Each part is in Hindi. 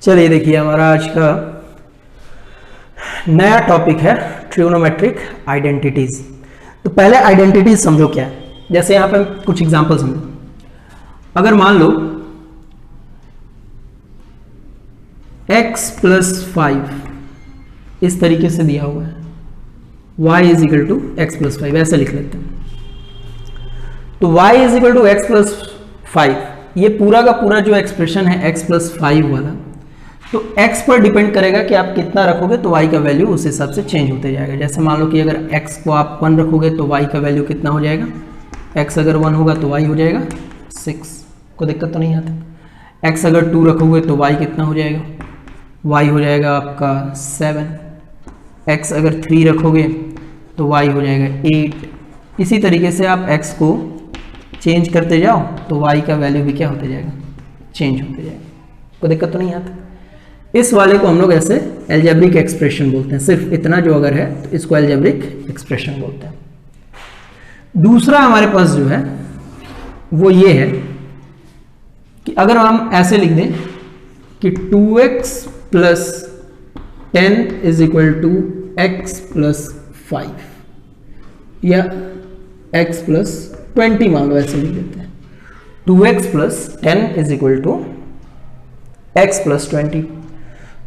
चलिए देखिए, हमारा आज का नया टॉपिक है ट्रिग्नोमेट्रिक आइडेंटिटीज। तो पहले आइडेंटिटीज समझो क्या है। जैसे यहां पर कुछ एग्जांपल समझो। अगर मान लो x + 5 इस तरीके से दिया हुआ है, y = x + 5, ऐसे लिख लेते हैं। तो y = x + 5, ये पूरा का पूरा जो एक्सप्रेशन है x + 5 वाला, तो x पर डिपेंड करेगा कि आप कितना रखोगे तो y का वैल्यू उस हिसाब से चेंज होते जाएगा। जैसे मान लो कि अगर x को आप 1 रखोगे तो y का वैल्यू कितना हो जाएगा, x अगर 1 होगा तो y हो जाएगा 6, को दिक्कत तो नहीं आता। x अगर 2 रखोगे तो y कितना हो जाएगा, y हो जाएगा आपका 7, x अगर 3 रखोगे तो y हो जाएगा 8। इसी तरीके से आप x को चेंज करते जाओ तो y का वैल्यू भी क्या होते जाएगा, चेंज होते जाएगा, कोई दिक्कत तो नहीं आता। इस वाले को हम लोग ऐसे एल्जेब्रिक एक्सप्रेशन बोलते हैं। सिर्फ इतना जो अगर है तो इसको एल्जेब्रिक एक्सप्रेशन बोलते हैं। दूसरा हमारे पास जो है वो ये है कि अगर हम ऐसे लिख दें कि 2x + 10 = x + 5 या x + 20 मान लो, ऐसे लिख देते हैं। 2x + 10 = x + 20।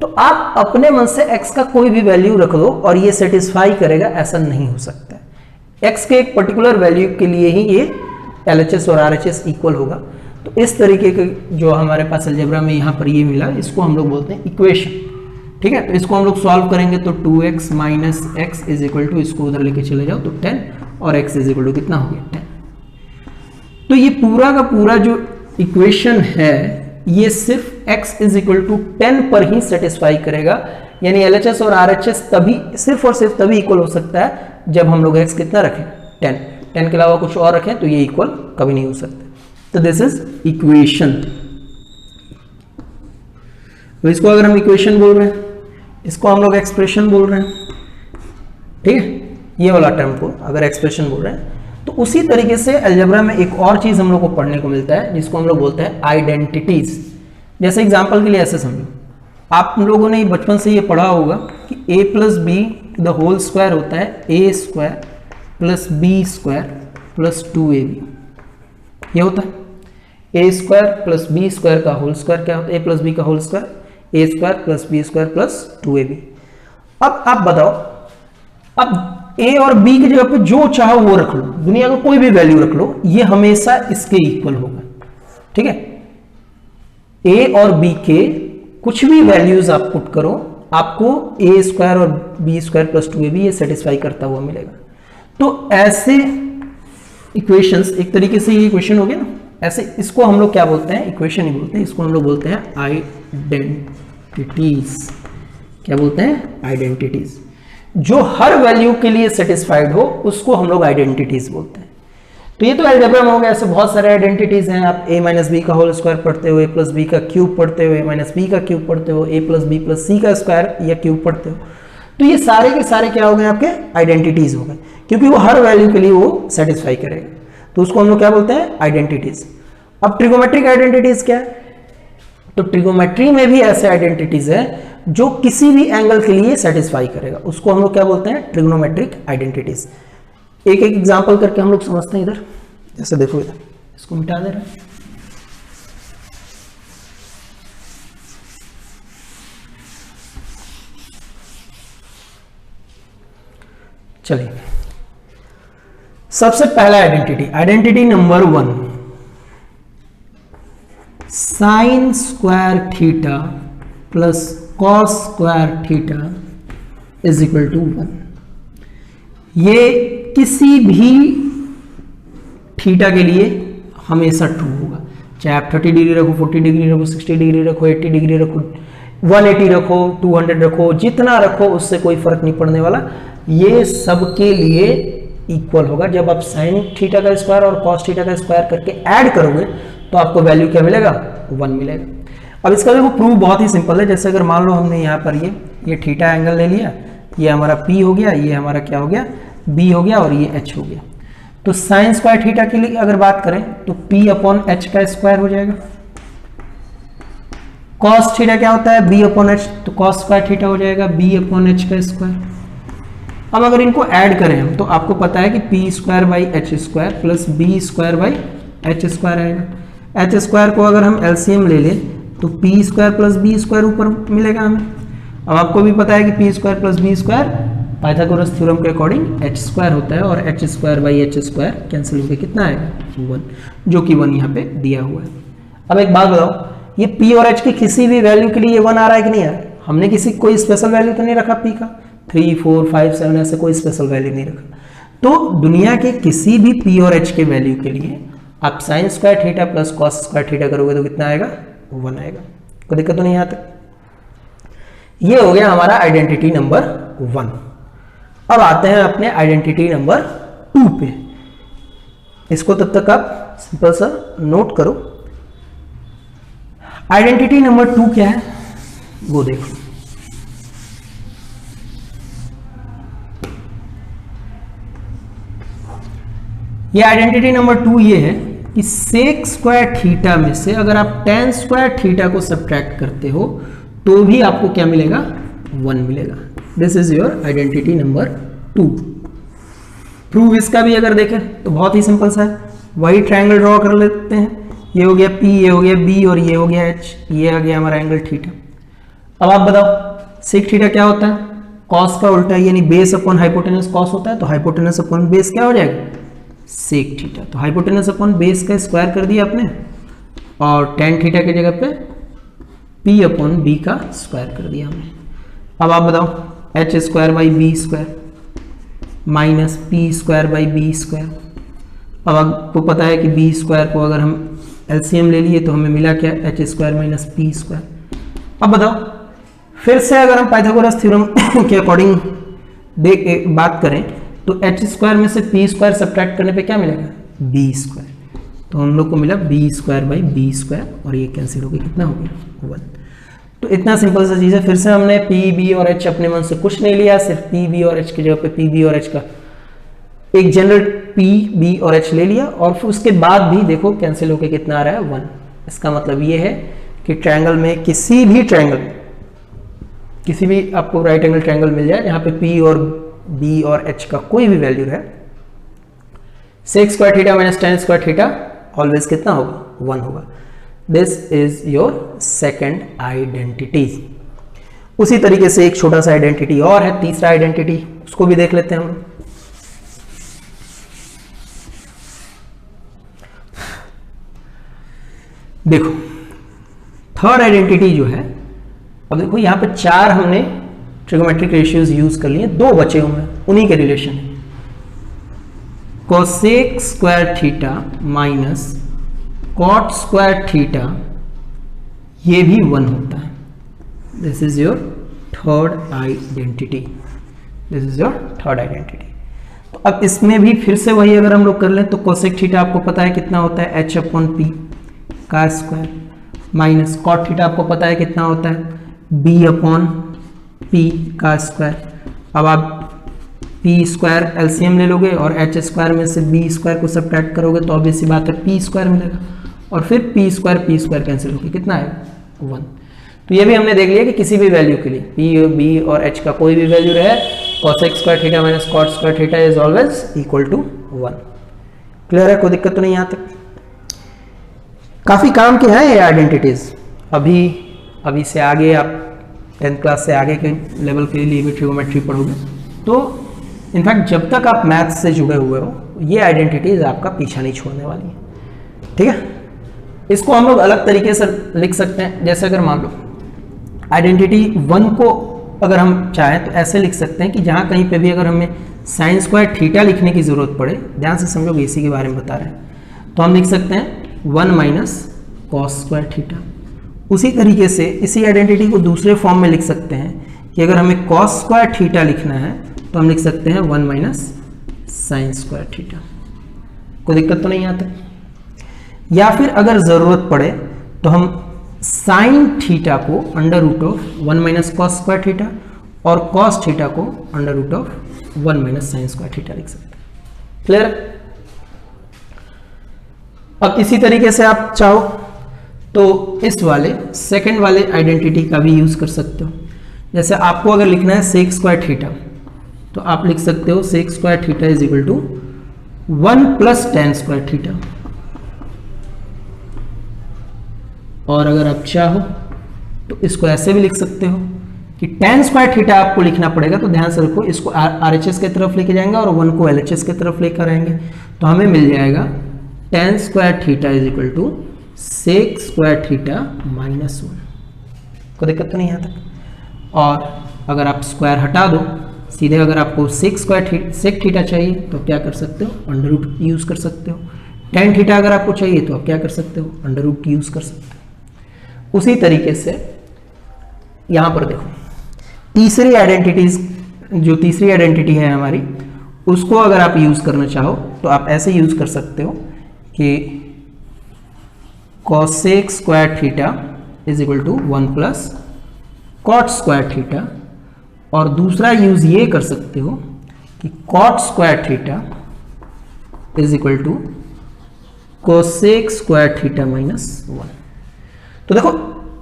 तो आप अपने मन से x का कोई भी वैल्यू रख दो और ये सेटिस्फाई करेगा, ऐसा नहीं हो सकता है। x के एक पर्टिकुलर वैल्यू के लिए ही ये LHS और RHS इक्वल होगा। तो इस तरीके के जो हमारे पास अलजेब्रा में यहाँ पर ये मिला, इसको हम लोग बोलते हैं इक्वेशन। ठीक है, तो इसको हम लोग सॉल्व करेंगे तो 2x - x = इसको उधर लेके चले जाओ तो 10 और x = कितना हो गया 10। तो ये पूरा का पूरा जो इक्वेशन है ये सिर्फ x = 10 पर ही सेटिस्फाई करेगा। यानी LHS और RHS तभी सिर्फ और सिर्फ तभी इक्वल हो सकता है जब हम लोग x कितना रखें 10 के अलावा कुछ और रखें तो ये इक्वल कभी नहीं हो सकता। तो दिस इज इक्वेशन। तो इसको अगर हम इक्वेशन बोल रहे हैं, इसको हम लोग एक्सप्रेशन बोल रहे हैं। ठीक है, ये वाला टर्म को अगर एक्सप्रेशन बोल रहे हैं तो उसी तरीके से अलजेब्रा में एक और चीज हम लोग को पढ़ने को मिलता है जिसको हम लोग बोलते हैं आइडेंटिटीज। जैसे एग्जांपल के लिए ऐसे समझो, आप लोगों ने बचपन से ये पढ़ा होगा कि a + b² होता है a² + b² + 2ab। ये होता है a² + b² का होल स्क्वायर क्या होता है, a + b का whole square a² + b² + 2ab। अब आप बताओ, अब a और b की जगह पे जो चाहो वो रख लो, दुनिया का कोई भी वैल्यू रख लो, ये हमेशा इसके इक्वल होगा। ठीक है, a और b के कुछ भी वैल्यूज आप पुट करो, आपको a² और b² + 2ab ये सेटिस्फाई करता हुआ मिलेगा। तो ऐसे इक्वेशंस, एक तरीके से ये इक्वेशन हो गया ना, ऐसे इसको हम लोग क्या बोलते हैं, इक्वेशन ही बोलते हैं। इसको हम लोग बोलते हैं आइडेंटिटीज। क्या बोलते हैं, आइडेंटिटीज। जो हर वैल्यू के लिए सेटिस्फाइड हो उसको हम लोग आइडेंटिटीज बोलते हैं। तो ये तो अलजेब्रा में हो गया। ऐसे बहुत सारे आइडेंटिटीज हैं। आप a - b का होल स्क्वायर पढ़ते हो, a + b का क्यूब पढ़ते हो, a - b का क्यूब पढ़ते हो, a + b + c का स्क्वायर या क्यूब पढ़ते हो। तो ये सारे के सारे क्या हो गए, आपके आइडेंटिटीज हो गए, क्योंकि वो हर वैल्यू के लिए वो सेटिस्फाई करेगा। तो उसको हम लोग क्या बोलते हैं, आइडेंटिटीज। अब ट्रिगोमेट्रिक आइडेंटिटीज क्या है, तो ट्रिगोमेट्री में भी ऐसे आइडेंटिटीज है जो किसी भी एंगल के लिए सेटिस्फाई करेगा, उसको हम लोग क्या बोलते हैं, ट्रिग्नोमेट्रिक आइडेंटिटीज। एक एक एग्जांपल करके हम लोग समझते हैं। इधर जैसे देखो, इधर इसको मिटा दे रहे हैं। चलिए, सबसे पहला आइडेंटिटी नंबर 1, sin² θ + cos² θ = 1। ये किसी भी थीटा के लिए हमेशा ट्रू होगा, चाहे आप 30 डिग्री रखो, 40 डिग्री रखो, 60 डिग्री रखो, 80 डिग्री रखो, 180 रखो, 200 रखो, जितना रखो उससे कोई फर्क नहीं पड़ने वाला। ये सबके लिए इक्वल होगा। जब आप sin θ का स्क्वायर और cos θ का स्क्वायर करके ऐड करोगे तो आपको वैल्यू क्या मिलेगा, 1 मिलेगा। अब इसका देखो प्रूफ बहुत ही सिंपल है। जैसे अगर मान लो हमने यहाँ पर ये थीटा एंगल ले लिया, ये हमारा P हो गया, ये हमारा क्या हो गया, B हो गया और ये H हो गया। तो sin² θ के लिए अगर बात करें तो P/H का स्क्वायर हो जाएगा। कॉस थीटा क्या होता है, बी अपॉन एच, तो कॉस स्क्वायर थीटा हो जाएगा बी अपॉन एच का स्क्वायर। अब अगर इनको ऐड करें हम तो आपको पता है कि p square by h square plus B square by h square आएगा। एच स्क्वायर को अगर हम एलसीएम ले लें तो p square plus B square ऊपर मिलेगा हमें। अब आपको भी पता है कि p square plus B square Pythagoras theorem के अकॉर्डिंग एच स्क्वायर होता है, और h square by h square cancel होकर कितना आएगा, 1, जो कि 1 यहाँ पे दिया हुआ है। अब एक बात बताओ, ये p और h की किसी भी वैल्यू के लिए ये 1 आ रहा है कि नहीं आ रहा है? हमने किसी कोई स्पेशल वैल्यू तो नहीं रखा p का, 3, 4, 5, 7 ऐसे कोई स्पेशल वैल्यू नहीं रखा। तो दुनिया के किसी भी p और h के वैल्यू के लिए आप sign square theta plus cos square theta करोगे तो कितना आएगा, 1 आएगा। कोई दिक्कत तो नहीं यहाँ तक? ये हो गया हमारा आइडेंटिटी नंबर 1। अब आते हैं अपने आइडेंटिटी नंबर 2 पे। इसको तब तक आप सिंपल सा नोट करो। आइडेंटिटी नंबर 2 क्या है वो देखो। ये आइडेंटिटी नंबर 2 ये है कि सेक स्क्वायर थीटा में से अगर आप टेन स्क्वायर थीटा को सब्ट्रैक्ट करते हो तो भी आपको क्या मिलेगा, 1 मिलेगा। This is your identity number 2। Prove इसका भी अगर देखें तो बहुत ही सिंपल सा है, वही ट्रायंगल ड्रॉ कर लेते हैं। ये हो गया P, ये हो गया B और ये हो गया H, ये आ गया हमारा एंगल थीटा। अब आप बताओ सेक थीटा क्या होता है, कॉस का उल्टा यानी बेस अपॉन हाइपोटेनस कॉस होता है, तो हाइपोटेनस अपॉन बेस क्या हो जाएगा, सेक थीटा। तो हाइपोटेनस अपॉन बेस का स्क्वायर कर दिया आपने और टेन थीटा की जगह पे P अपॉन B का स्क्वायर कर दिया हमने। अब आप बताओ h square by b square minus p square by b square. अब आपको पता है कि बी स्क्वायर को अगर हम एलसीएम ले लिए तो हमें मिला क्या, H square minus p square. अब बताओ फिर से अगर हम पाइथागोरस थ्योरम के अकॉर्डिंग बात करें तो एच स्क्वायर में से पी स्क्वायर सब्ट्रैक्ट करने पे क्या मिलेगा, बी स्क्वायर। तो हम लोग को मिला b square by b square और ये कैंसिल हो गया, कितना हो गया, 1। तो इतना सिंपल सा चीज़ है। फिर से हमने पी बी और एच अपने मन से कुछ नहीं लिया, सिर्फ पी बी और एच की जगह पे पी बी और एच का एक जनरल पी बी और एच ले लिया और फिर उसके बाद भी देखो कैंसिल होकर कितना आ रहा है, 1। इसका मतलब ये है कि ट्रायंगल में किसी भी आपको राइट एंगल ट्रायंगल मिल जाए जहां पे पी और बी और एच का कोई भी वैल्यू है, sec square theta minus tan square theta always कितना होगा, 1 होगा। This is your second identity. उसी तरीके से एक छोटा सा आइडेंटिटी और है, तीसरा आइडेंटिटी, उसको भी देख लेते हैं हम। देखो थर्ड आइडेंटिटी जो है, अब देखो यहां पे 4 हमने ट्रिगोमेट्रिक रेशियोज यूज कर लिए, 2 बचे हुए हैं, उन्हीं के रिलेशन है। Cosec square theta minus cot square theta, ये भी 1 होता है। This is your third identity, this is your third identity. तो अब इसमें भी फिर से वही अगर हम लोग कर लें तो कोसेक थीटा आपको पता है कितना होता है, एच अपॉन पी का स्क्वायर माइनस कॉट थीटा आपको पता है कितना होता है, बी अपॉन पी का स्क्वायर। अब आप पी स्क्वायर एलसीएम ले लोगे और एच स्क्वायर में से बी स्क्वायर को सब्ट्रैक्ट करोगे तो ऑब्वियस सी बात है पी स्क्वायर मिलेगा और फिर पी स्क्वायर कैंसिल होकर कितना आएगा, 1। तो ये भी हमने देख लिया कि किसी भी वैल्यू के लिए पी बी और एच का कोई भी वैल्यू रहे, cosec square theta minus cot square theta is always equal to 1। Clear है, कोई दिक्कत तो नहीं यहाँ तक? काफी काम के हैं ये आइडेंटिटीज। अभी से आगे आप 10th क्लास से आगे के लेवल के लिए भी ट्रिगोमेट्री पढ़ोगे तो इनफैक्ट जब तक आप मैथ्स से जुड़े हुए हो ये आइडेंटिटीज आपका पीछा नहीं छोड़ने वाली है, ठीक है। इसको हम लोग अलग तरीके से लिख सकते हैं, जैसे अगर मान लो आइडेंटिटी 1 को अगर हम चाहें तो ऐसे लिख सकते हैं कि जहाँ कहीं पे भी अगर हमें साइन स्क्वायर थीटा लिखने की जरूरत पड़े, ध्यान से समझोगे इसी के बारे में बता रहे हैं, तो हम लिख सकते हैं 1 माइनस कॉस स्क्वायर थीटा। उसी तरीके से इसी आइडेंटिटी को दूसरे फॉर्म में लिख सकते हैं कि अगर हमें कॉस स्क्वायर थीटा लिखना है तो हम लिख सकते हैं 1 माइनस साइन स्क्वायर थीटा। कोई दिक्कत तो नहीं आता? या फिर अगर जरूरत पड़े तो हम साइन थीटा को under root of 1 minus cos square theta और कॉस थीटा को under root of 1 minus sine square theta लिख सकते हैं। क्लियर? अब इसी तरीके से आप चाहो तो इस वाले सेकंड वाले आइडेंटिटी का भी यूज कर सकते हो। जैसे आपको अगर लिखना है सेक स्क्वायर थीटा, तो आप लिख सकते हो sec square theta is equal to 1 plus tan square theta. और अगर आप चाहो तो इसको ऐसे भी लिख सकते हो कि टेन स्क्वायर थीटा आपको लिखना पड़ेगा, तो ध्यान से रखो, इसको RHS की तरफ लेके जाएंगे और 1 को LHS की तरफ लेकर आएंगे, तो हमें मिल जाएगा tan square theta is equal to sec square theta minus 1। कोई दिक्कत तो नहीं यहाँ तक। और अगर आप स्क्वायर हटा दो, सीधे अगर आपको सेक थीटा चाहिए तो क्या कर सकते हो, अंडर रूट यूज कर सकते हो। टेन थीटा अगर आपको चाहिए तो आप क्या कर सकते हो, अंडर रूट यूज कर सकते हो। उसी तरीके से यहां पर देखो, तीसरी आइडेंटिटी है हमारी, उसको अगर आप यूज करना चाहो तो आप ऐसे यूज कर सकते हो कि cosec square theta is equal to 1 plus cot square theta, और दूसरा यूज ये कर सकते हो कि cot square theta is equal to cosec square theta minus 1। तो देखो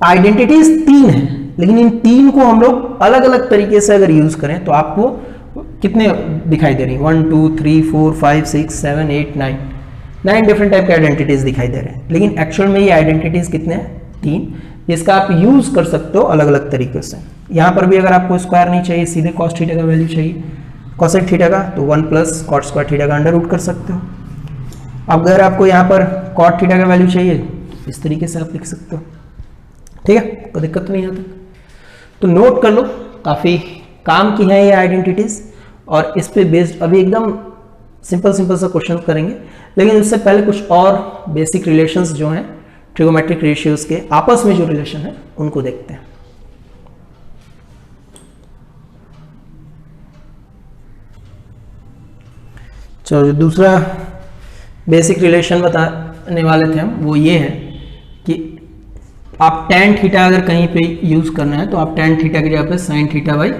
आइडेंटिटीज 3 है, लेकिन इन 3 को हम लोग अलग अलग तरीके से अगर यूज करें तो आपको कितने दिखाई दे रही है, 1 2 3 4 5 6 7 8 9 डिफरेंट टाइप के आइडेंटिटीज दिखाई दे रहे हैं, लेकिन एक्चुअल में ये आइडेंटिटीज कितने हैं, 3, जिसका आप यूज कर सकते हो अलग अलग तरीके से। यहाँ पर भी अगर आपको स्क्वायर नहीं चाहिए, सीधे कॉस थीटा का वैल्यू चाहिए, कॉसेक थीटा का, तो 1 प्लस कॉट स्क्वायर थीटा का अंडर रूट कर सकते हो। अगर आपको यहाँ पर कॉट थीटा का वैल्यू चाहिए, इस तरीके से आप लिख सकते हो। ठीक है, कोई दिक्कत तो नहीं आता। तो नोट कर लो, काफ़ी काम की है ये आइडेंटिटीज, और इस पे बेस्ड अभी एकदम सिंपल सा क्वेश्चन करेंगे, लेकिन उससे पहले कुछ और बेसिक रिलेशंस जो हैं ट्रिगोमेट्रिक रेशियोज के आपस में जो रिलेशन है उनको देखते हैं। चलो, दूसरा बेसिक रिलेशन बताने वाले थे हम, वो ये है कि आप टेन थीटा अगर कहीं पे यूज करना है तो आप टेन थीटा की जगह पे sign theta by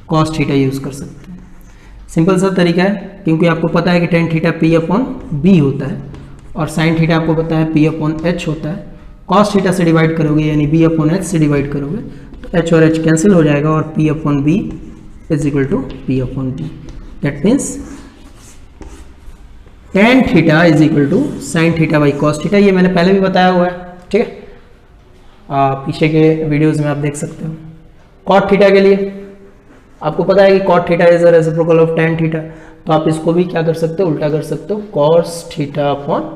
cos theta use कर सकते हैं। सिंपल सा तरीका है, क्योंकि आपको पता है कि tan theta P upon B होता है और साइन थीटा आपको पता है पी अपॉन एच होता है। कॉस थीटा से डिवाइड करोगे यानी बी अपॉन एच से डिवाइड करोगे तो एच और एच कैंसिल हो जाएगा और P upon B is equal to P upon B. That means tan theta is equal to sine theta by cos theta. ये मैंने पहले भी बताया हुआ है, ठीक है, पीछे के वीडियोस में आप देख सकते हो। कॉट थीटा के लिए आपको पता है कि cot theta is a reciprocal of tan theta, तो आप इसको भी क्या कर सकते हो, उल्टा कर सकते हो, cos theta upon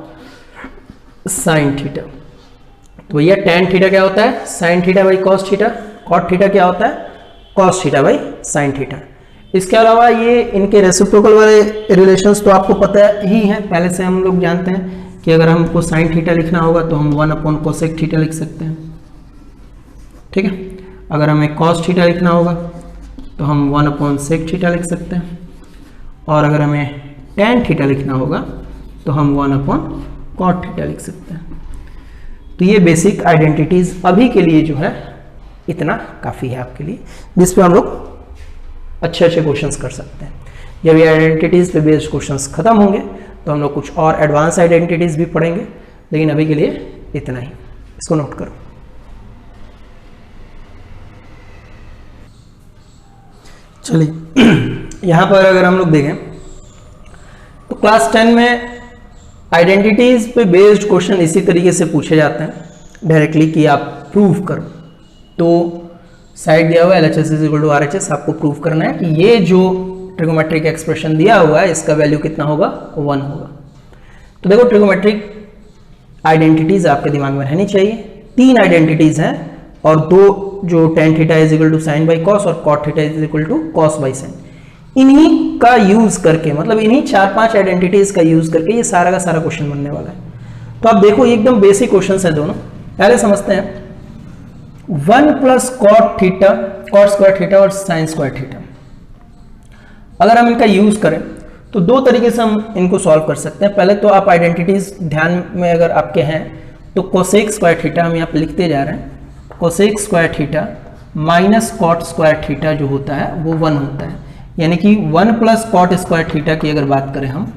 sine theta. तो भैया टेन थीटा क्या होता है, sine theta by cos theta. Cot theta क्या होता है, cos theta by sine theta. इसके अलावा ये इनके रेसिप्रोकल वाले रिलेशंस तो आपको पता ही है, पहले से हम लोग जानते हैं कि अगर हमको साइन थीटा लिखना होगा तो हम 1 अपॉन कोसेक थीटा लिख सकते हैं, ठीक है। अगर हमें कॉस थीटा लिखना होगा तो हम 1 अपॉन सेक थीटा लिख सकते हैं, और अगर हमें टेन थीटा लिखना होगा तो हम 1 अपॉन कॉट थीटा लिख सकते हैं। तो ये बेसिक आइडेंटिटीज अभी के लिए जो है इतना काफ़ी है आपके लिए, जिस पे हम लोग अच्छे क्वेश्चंस कर सकते हैं। जब ये आइडेंटिटीज पे बेस्ड क्वेश्चंस खत्म होंगे तो हम लोग कुछ और एडवांस आइडेंटिटीज भी पढ़ेंगे, लेकिन अभी के लिए इतना ही, इसको नोट करो। चलिए यहाँ पर अगर हम लोग देखें तो क्लास 10 में आइडेंटिटीज पे बेस्ड क्वेश्चन इसी तरीके से पूछे जाते हैं डायरेक्टली कि आप प्रूव करो। तो साइड दिया हुआ है LHS is equal to RHS, आपको प्रूव करना है कि ये जो ट्रिगोमेट्रिक एक्सप्रेशन दिया हुआ है इसका वैल्यू कितना होगा, 1 होगा। तो देखो ट्रिगोमेट्रिक आइडेंटिटीज आपके दिमाग में रहनी चाहिए। 3 आइडेंटिटीज हैं और 2 जो tan theta is equal to sine by cos और cot theta is equal to cos by sine, इन्हीं का यूज करके, मतलब इन्हीं 4-5 आइडेंटिटीज का यूज करके ये सारा का सारा क्वेश्चन बनने वाला है। तो आप देखो एकदम बेसिक क्वेश्चन है दोनों। पहले समझते हैं 1 plus cot theta, cot square theta और साइन स्क्वायर थीटा। अगर हम इनका यूज करें तो 2 तरीके से हम इनको सॉल्व कर सकते हैं। पहले तो आप आइडेंटिटीज ध्यान में अगर आपके हैं तो कोसेक स्क्वायर थीटा हम यहाँ पे लिखते जा रहे हैं, cosec square theta minus cot square theta जो होता है वो 1 होता है, यानी कि 1 प्लस कॉट स्क्वायर थीटा की अगर बात करें हम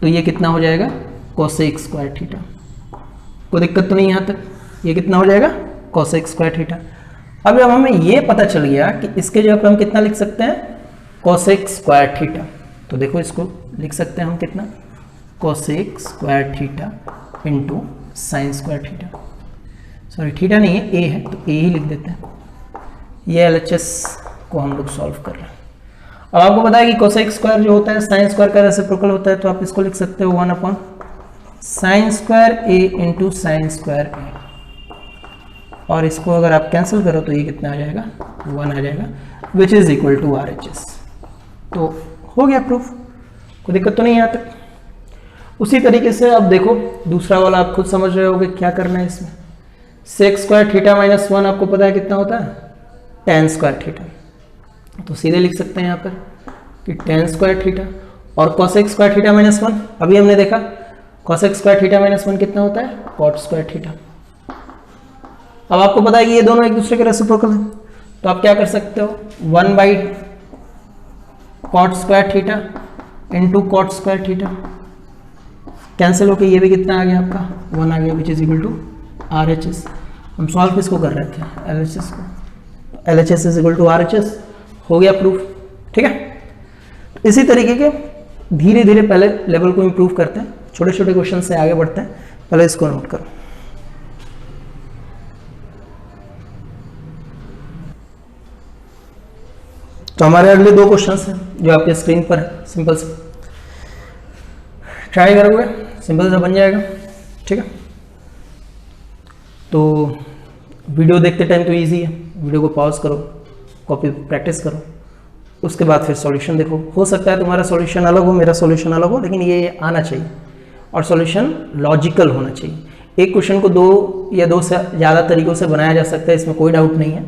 तो ये कितना हो जाएगा, कोसेक स्क्वायर थीटा। कोई दिक्कत तो नहीं यहाँ तक। ये कितना हो जाएगा कोसेक स्क्वायर थीटा। अब जब हमें ये पता चल गया कि इसके जगह पे हम कितना लिख सकते हैं कोसेक स्क्वायर थीटा, तो देखो इसको लिख सकते हैं हम कितना cosec square theta into sine square theta, sorry theta नहीं है ए है तो ए ही लिख देते हैं। ये LHS को हम लोग सॉल्व कर रहे हैं। अब आपको पता है कि कोसेक स्क्वायर जो होता है साइन स्क्वायर का रेसिप्रोकल होता है, तो आप इसको लिख सकते हो 1 अपॉन साइन स्क्वायर ए इंटू साइन स्क्वायर ए, और इसको अगर आप कैंसिल करो तो ये कितना आ जाएगा 1 आ जाएगा, which is equal to RHS। तो हो गया प्रूफ, कोई दिक्कत तो नहीं है यहाँ तक। उसी तरीके से अब देखो दूसरा वाला आप खुद समझ रहे होगे क्या करना है इसमें। सेक स्क्वायर थीटा माइनस 1 आपको पता है कितना होता है tan स्क्वायर थीटा, तो सीधे लिख सकते हैं यहाँ पर कि tan स्क्वायर थीटा, और कोसेक स्क्वायर थीटा माइनस 1 अभी हमने देखा कोसेक स्क्वायर थीटा माइनस 1 कितना होता है कॉट स्क्वायर थीटा। अब आपको पता है कि ये दोनों एक दूसरे के रेसिप्रोकल हैं, तो आप क्या कर सकते हो 1 by cot square theta into cot square theta, cancel होके ये भी कितना आ गया आपका 1 आ गया, which is equal to RHS। हम सॉल्व किसको कर रहे थे LHS को, LHS is equal to RHS, हो गया प्रूफ। ठीक है, इसी तरीके के धीरे धीरे पहले लेवल को इंप्रूव करते हैं, छोटे छोटे क्वेश्चन से आगे बढ़ते हैं। पहले इसको नोट करो। तो हमारे अगले 2 क्वेश्चंस हैं जो आपके स्क्रीन पर है, सिंपल से ट्राई करोगे सिंपल से बन जाएगा। ठीक है, तो वीडियो देखते टाइम तो इजी है, वीडियो को पॉज करो, कॉपी प्रैक्टिस करो, उसके बाद फिर सॉल्यूशन देखो। हो सकता है तुम्हारा सॉल्यूशन अलग हो, मेरा सॉल्यूशन अलग हो, लेकिन ये आना चाहिए और सॉल्यूशन लॉजिकल होना चाहिए। एक क्वेश्चन को 2 या 2 से ज़्यादा तरीकों से बनाया जा सकता है, इसमें कोई डाउट नहीं है।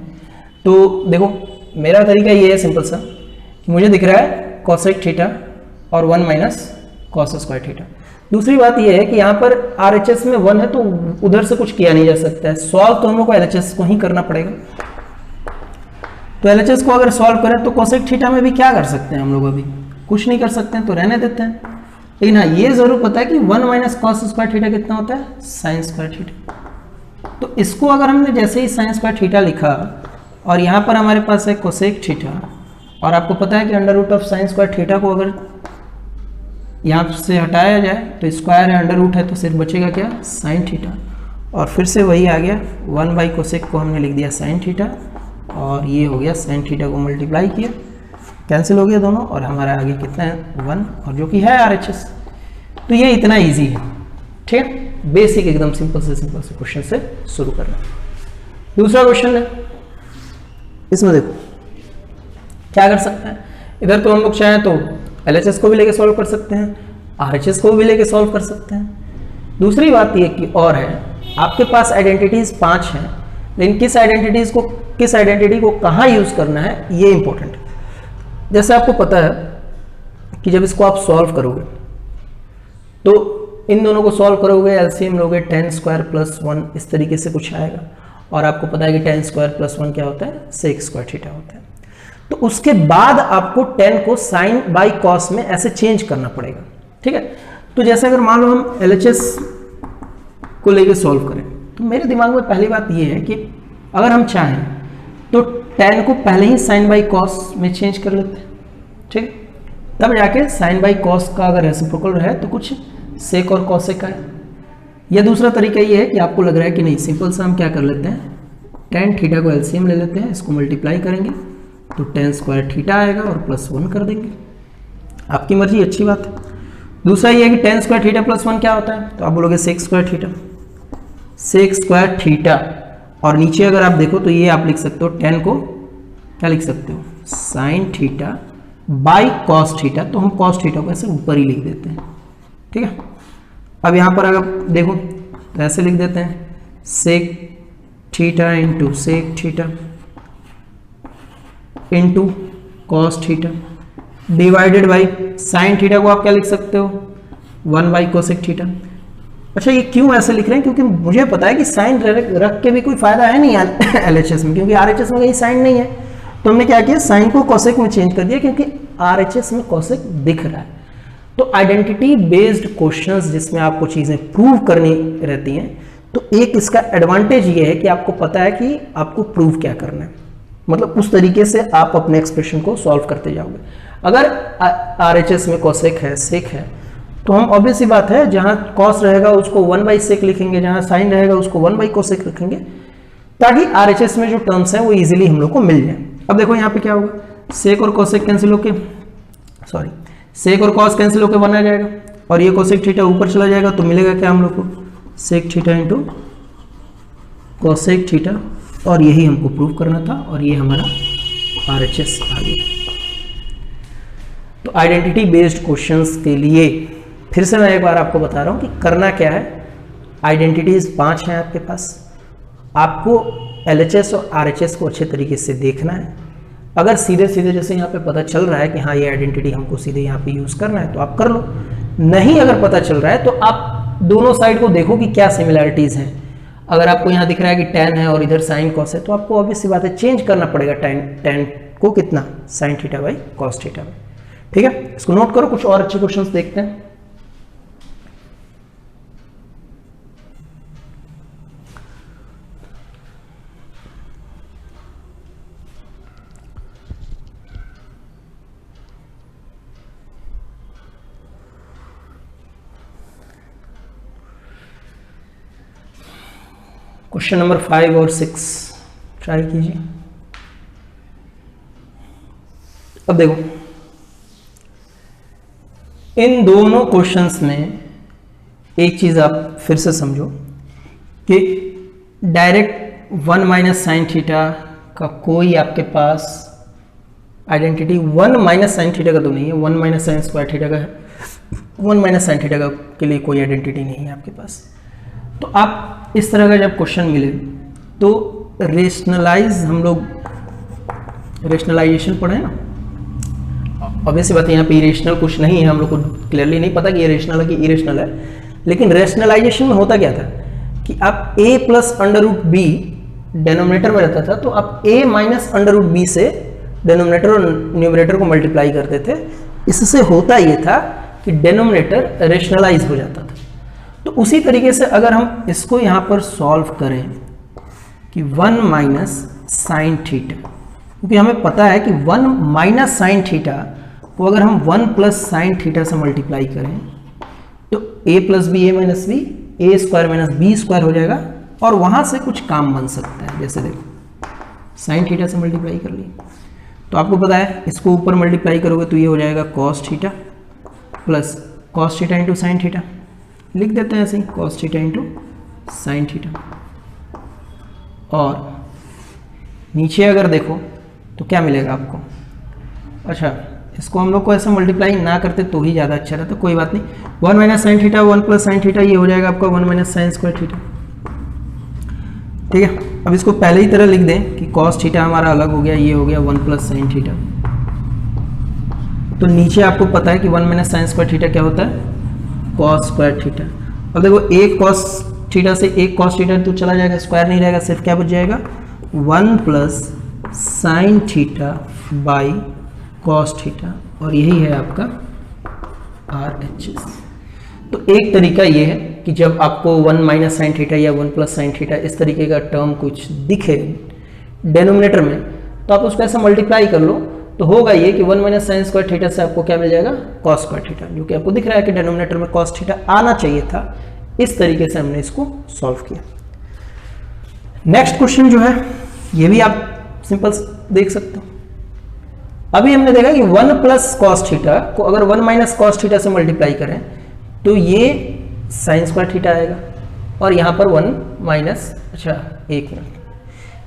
तो देखो मेरा तरीका ये है सिंपल सा कि मुझे दिख रहा है कोसेक थीटा और 1 माइनस कॉस स्क्वायर थीटा। दूसरी बात यह है कि यहाँ पर RHS में 1 है तो उधर से कुछ किया नहीं जा सकता है, सॉल्व तो हम लोग को LHS को ही करना पड़ेगा। तो LHS को अगर सॉल्व करें तो कोसेक थीटा में भी क्या कर सकते हैं हम लोग, अभी कुछ नहीं कर सकते हैं, तो रहने देते हैं। लेकिन हाँ ये जरूर पता है कि 1 माइनस कॉस स्क्वायर थीटा कितना होता है साइन स्क्वायर थीटा। तो इसको अगर हमने जैसे ही साइन स्क्वायर थीटा लिखा और यहाँ पर हमारे पास है कोसेक थीटा, और आपको पता है कि under root of sine square theta को अगर यहाँ से हटाया जाए तो स्क्वायर है अंडर रूट है, तो सिर्फ बचेगा क्या साइन थीटा, और फिर से वही आ गया 1 बाई कोसेक को हमने लिख दिया साइन थीटा, और ये हो गया साइन थीटा को मल्टीप्लाई किया, कैंसिल हो गया दोनों, और हमारा आगे कितना है 1, और जो कि है RHS। तो ये इतना इजी है। ठीक है, बेसिक एकदम सिंपल से क्वेश्चन से शुरू करना। दूसरा क्वेश्चन है, इसमें देखो क्या कर सकते हैं। इधर तो हम लोग चाहें तो LHS को भी लेके सॉल्व कर सकते हैं, RHS को भी लेके सॉल्व कर सकते हैं। दूसरी बात ये कि और है, आपके पास आइडेंटिटीज 5 हैं, लेकिन किस आइडेंटिटी को कहाँ यूज करना है ये इंपॉर्टेंट है। जैसे आपको पता है कि जब इसको आप सॉल्व करोगे तो इन दोनों को सॉल्व करोगे, LCM लोगे, tan स्क्वायर प्लस 1 इस तरीके से कुछ आएगा, और आपको पता है कि tan स्क्वायर प्लस 1 क्या होता है सेक स्क्वायर थीटा होता है। तो उसके बाद आपको tan को sin बाई cos में ऐसे चेंज करना पड़ेगा। ठीक है, तो जैसे अगर मान लो हम LHS को लेके सॉल्व करें, तो मेरे दिमाग में पहली बात ये है कि अगर हम चाहें तो tan को पहले ही sin बाई cos में चेंज कर लेते हैं। ठीक, तब जाके sin बाई cos का अगर रेसिप्रोकल रहे तो कुछ सेक और cosec आए। या दूसरा तरीका ये है कि आपको लग रहा है कि नहीं, सिंपल सा हम क्या कर लेते हैं, tan थीटा को LCM ले लेते हैं, इसको मल्टीप्लाई करेंगे तो tan स्क्वायर थीटा आएगा और प्लस 1 कर देंगे। आपकी मर्जी, अच्छी बात है। दूसरा ये है कि tan स्क्वायर थीटा प्लस 1 क्या होता है, तो आप बोलोगे सेक स्क्वायर थीटा, और नीचे अगर आप देखो तो ये आप लिख सकते हो tan को क्या लिख सकते हो sign theta by cos theta, तो हम कॉस थीटा को ऐसे ऊपर ही लिख देते हैं। ठीक है, अब यहाँ पर अगर देखो तो ऐसे लिख देते हैं sec theta into sec theta into cos theta divided by sine theta को आप क्या लिख सकते हो 1 बाई कोसेक थीटा। अच्छा, ये क्यों ऐसे लिख रहे हैं, क्योंकि मुझे पता है कि साइन रख के भी कोई फायदा है नहीं LHS में, क्योंकि RHS में कहीं साइन नहीं है। तो हमने क्या किया, साइन को कोसेक में चेंज कर दिया, क्योंकि RHS में कोसेक दिख रहा है। तो आइडेंटिटी बेस्ड क्वेश्चंस जिसमें आपको चीजें प्रूव करनी रहती हैं, तो एक इसका एडवांटेज ये है कि आपको पता है कि आपको प्रूव क्या करना है, मतलब उस तरीके से आप अपने एक्सप्रेशन को सॉल्व करते जाओगे। अगर RHS में कोसेक है, सेक है, तो हम ऑब्वियस सी बात है जहां कॉस रहेगा उसको 1/sec लिखेंगे, जहां साइन रहेगा उसको 1/cosec लिखेंगे, ताकि RHS में जो टर्म्स हैं वो इजीली हम लोग को मिल जाए। अब देखो यहाँ पे क्या होगा, सेक और कोसेक कैंसिल होके, सॉरी सेक और कॉस कैंसिल होके 1 आ जाएगा, और ये कोसेक थीटा ऊपर चला जाएगा, तो मिलेगा क्या हम लोग को, sec theta into cosec theta, और यही हमको प्रूव करना था, और ये हमारा RHS आ गया। तो आइडेंटिटी बेस्ड क्वेश्चंस के लिए फिर से मैं एक बार आपको बता रहा हूँ कि करना क्या है। आइडेंटिटीज 5 हैं आपके पास, आपको LHS और RHS को अच्छे तरीके से देखना है। अगर सीधे सीधे जैसे यहाँ पे पता चल रहा है कि हाँ ये आइडेंटिटी हमको सीधे यहाँ पे यूज़ करना है तो आप कर लो, नहीं अगर पता चल रहा है तो आप दोनों साइड को देखो कि क्या सिमिलैरिटीज़ हैं। अगर आपको यहाँ दिख रहा है कि tan है और इधर साइन कॉस है, तो आपको ऑब्वियस सी बात है चेंज करना पड़ेगा tan को कितना, sign theta by cos theta में। ठीक है, इसको नोट करो। कुछ और अच्छे क्वेश्चंस देखते हैं। क्वेश्चन नंबर 5 और 6 ट्राई कीजिए। अब देखो, इन दोनों क्वेश्चंस में एक चीज आप फिर से समझो कि डायरेक्ट 1 माइनस साइन थीटा का कोई आपके पास आइडेंटिटी 1 माइनस साइन थीटा का तो नहीं है, 1 माइनस साइन स्क्वायर थीटा का है। 1 माइनस साइन थीटा का के लिए कोई आइडेंटिटी नहीं है आपके पास। तो आप इस तरह का जब क्वेश्चन मिले तो रेशनलाइज, हम लोग रेशनलाइजेशन पढ़े ना, ऑब्वियसली बात है यहाँ पे इरेशनल कुछ नहीं है, हम लोग को क्लियरली नहीं पता कि ये रेशनल है कि इरेशनल है, लेकिन रेशनलाइजेशन में होता क्या था कि आप a plus under root B denominator में रहता था, तो आप a minus under root B से डेनोमिनेटर और न्यूमरेटर को मल्टीप्लाई करते थे। इससे होता ये था कि डेनोमिनेटर रेशनलाइज हो जाता था। तो उसी तरीके से अगर हम इसको यहाँ पर सॉल्व करें कि 1 माइनस साइन थीटा, क्योंकि हमें पता है कि 1 माइनस साइन थीटा को अगर हम 1 प्लस साइन थीटा से मल्टीप्लाई करें तो a plus B A minus B, A square minus B square हो जाएगा, और वहाँ से कुछ काम बन सकता है। जैसे देखो साइन थीटा से मल्टीप्लाई कर ली, तो आपको पता है इसको ऊपर मल्टीप्लाई करोगे तो ये हो जाएगा cos theta plus cos theta into sine theta, लिख देते हैं ऐसे ही cos theta into sine theta. और नीचे अगर देखो तो क्या मिलेगा आपको, अच्छा इसको हम लोग को ऐसे मल्टीप्लाई ना करते तो ही ज़्यादा अच्छा रहता, कोई बात नहीं। 1 minus sine theta 1 plus sine theta, ये हो जाएगा आपका 1 माइनस साइन स्क्वायर थीटा। ठीक है, अब इसको पहले ही तरह लिख दें कि कॉस थीटा हमारा अलग हो गया, ये हो गया 1 प्लस साइन थीटा। तो नीचे आपको पता है कि 1 माइनस साइन स्क्वायर थीटा क्या होता है, कॉस स्क्वायर थीटा। अब देखो एक कॉस थीटा से एक कॉस थीटा तो चला जाएगा, स्क्वायर नहीं रहेगा, सिर्फ क्या बच जाएगा 1 plus sine theta by cos theta, और यही है आपका RHS। तो एक तरीका ये है कि जब आपको 1 माइनस साइन थीटा या 1 प्लस साइन थीटा इस तरीके का टर्म कुछ दिखे डेनोमिनेटर में, तो आप उसको ऐसा मल्टीप्लाई कर लो, तो होगा ये कि 1 माइनस साइन स्क्वायर थीटा से आपको क्या मिल जाएगा, कॉस स्क्वायर थीटा, जो कि आपको दिख रहा है कि डेनोमिनेटर में कॉस थीटा आना चाहिए था। इस तरीके से हमने इसको सॉल्व किया। नेक्स्ट क्वेश्चन जो है ये भी आप सिंपल देख सकते हो। अभी हमने देखा कि 1 प्लस कॉस थीटा को अगर 1 माइनस कॉस थीटा से मल्टीप्लाई करें तो ये साइन स्क्वायर थीटा आएगा, और यहाँ पर 1 माइनस, अच्छा एक मिनट,